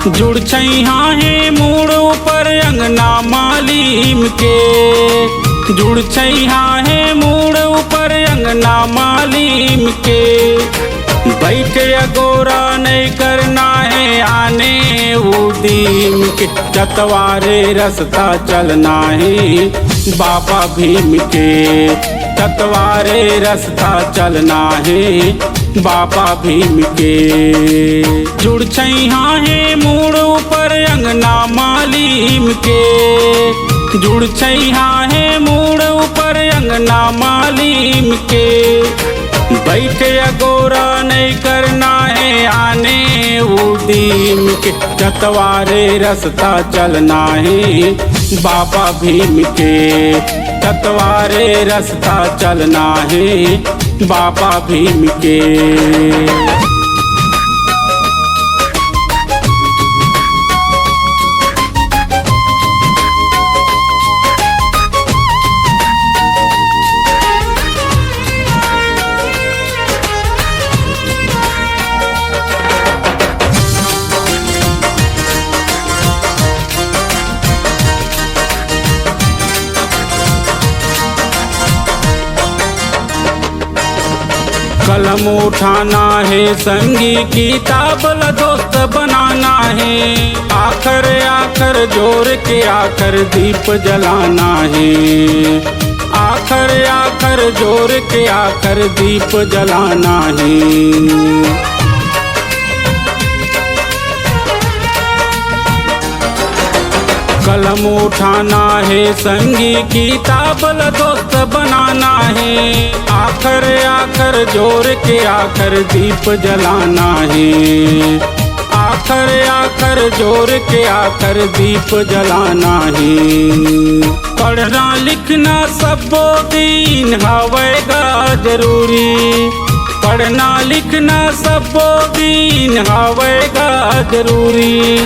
जुड़ छैहा है मूड़ ऊपर अंगना मालीम के। जुड़ छैहा है मूड़ ऊपर अंगना मालीम के। बैठ अगोरा नहीं करना है आने उदीम के। चतवारे रास्ता चलना है बाबा भीम के। चतवारे रास्ता चलना है बाबा भीम के। जुड़ छैहा है मूड़ ऊपर अंगना मालीम के। जुड़ छैहा है मूड़ ऊपर अंगना मालीम के। बैठ अगोरा नहीं करना है आने उदीम के। चतवारे रास्ता चलना है बाबा भीम के। चतवारे रास्ता चलना है बाबा भीम के। कलम उठाना है संगी किताब दोस्त बनाना है। आखर आखर जोर के आखर दीप जलाना है। आखर आखर जोर के आखर दीप जलाना है। कलम उठाना है संगी किताब दोस्त बनाना है। आखर आखर जोर के आखर दीप जलाना है। आखर आखर जोर के आखर दीप जलाना है। पढ़ना लिखना सबो दिन हवेगा जरूरी। पढ़ना लिखना सबो दिन हवेगा जरूरी।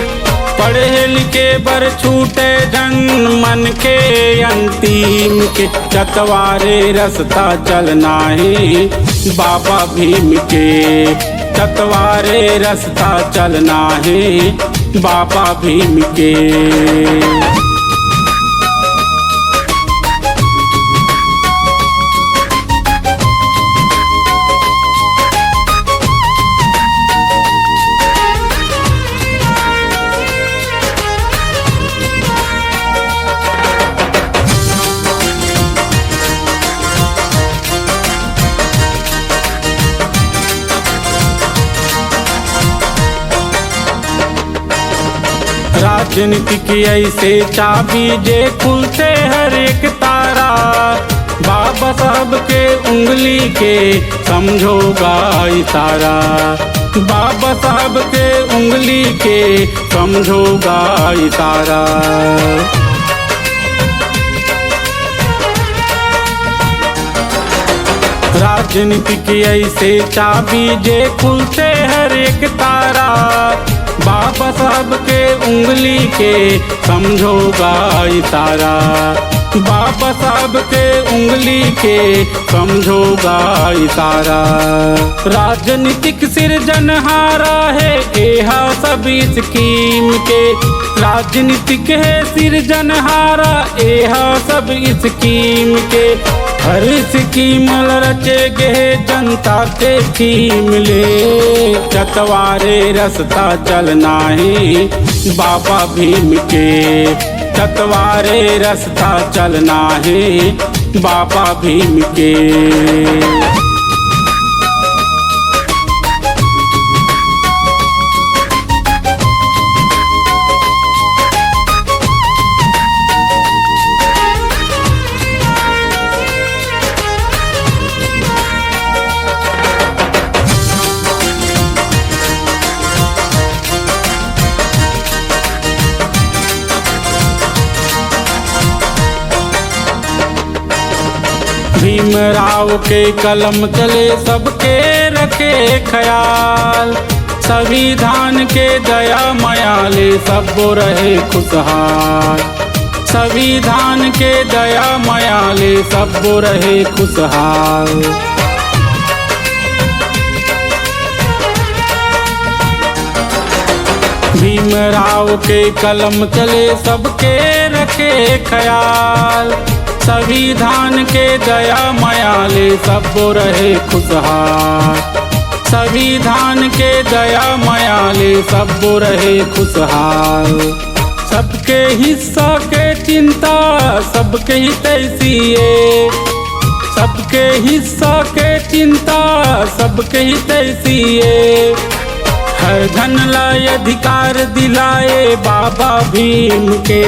पढ़े लिखे बर छूटे जन मन के अंतिम के। चतवारे रास्ता चलना है बाबा भीम के। चतवारे रास्ता चलना है बाबा भीम के। राजनीति की ऐसे चाबी जे खुलते हर एक तारा। बाबा साहब के उंगली के समझोगा इशारा। बाबा साहब के उंगली के समझोगा इशारा। राजनीति की ऐसे चाबी जे खुलते हर एक तारा। बाबा साहब के उंगली के समझोगा इशारा। बाबा साहब के उंगली के समझोगा इशारा। राजनीतिक सिरजनहारा है एहा सभी स्कीम के। राजनीतिक है सिरजनहारा एहा सब स्कीम के। हर स्कीम रचे गए जनता के थीम ले। चतवारे रास्ता चलना है बाबा भीम के। चतवारे रास्ता चलना है बाबा भीम के। भीमराव के कलम चले सबके रखे ख्याल। संविधान के दया मायाले सब रहे खुशहाल। संविधान के दया मायाले सब रहे खुशहाल। भीमराव के कलम चले सबके रखे ख्याल, संविधान के दया मायाले सब रहे खुशहाल, संविधान के दया मायाले सब रहे खुशहाल। सबके हिस्सा के चिंता सबके ही तैसिए, सबके हिस्सा के चिंता सबके ही तैसिए, हर धन लाए अधिकार दिलाए बाबा भीम के,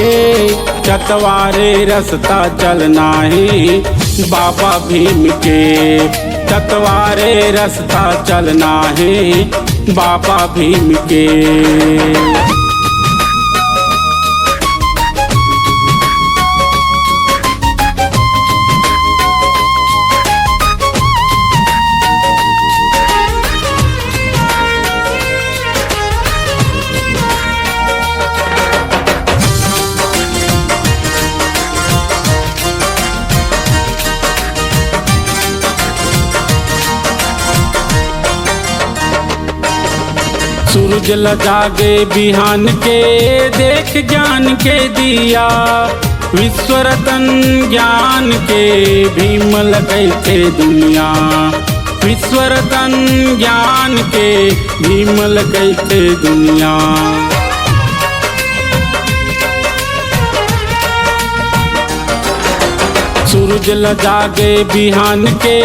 चतवारे रास्ता चलना ही बाबा भीम के, चतवारे रास्ता चलना है बाबा भीम के। सूरज लजागे बिहान के देख ज्ञान के दिया, विश्व रतन ज्ञान के भीम लगे थे दुनिया, विश्व रतन ज्ञान के भीम लगे थे दुनिया। सूरज लजागे बिहान के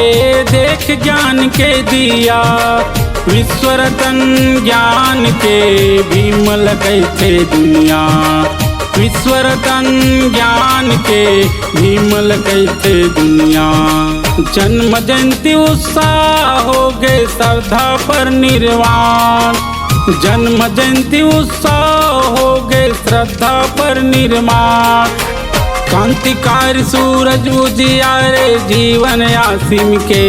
देख ज्ञान के दिया, विश्व रतन ज्ञान के भीम लगे थे दुनिया, विश्व रतन ज्ञान के भीम लगे थे दुनिया। जन्म जयंती उत्साह हो गए श्रद्धा पर निर्वाण, जन्म जयंती उत्साह हो गए श्रद्धा पर निर्माण, क्रांतिकारी सूरज उजियारे जीवन आसिम के,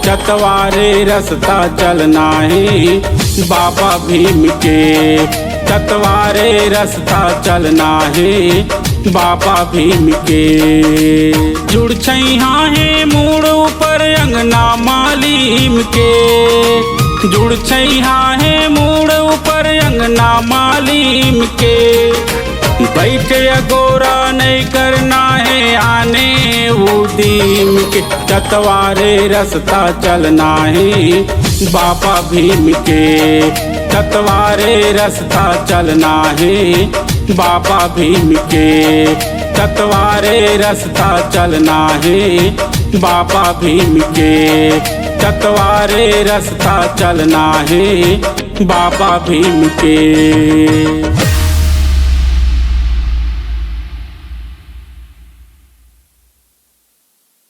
चतवारे रास्ता चलना है बाबा भीम के, चतवारे रास्ता चलना है बाबा भीम के। जुड़ छैहा है मूड़ ऊपर अंगना मालीम के, जुड़ छैहा है मूड़ ऊपर अंगना मालीम के, बैठे अगोरा नहीं करना है आने उदीम के, चतवारे रास्ता चलना है बाबा भीम के, चतवारे रास्ता चलना है बाबा भीम के, चतवारे रास्ता चलना है बाबा भीम के, चतवारे रास्ता चलना है बाबा भीम के।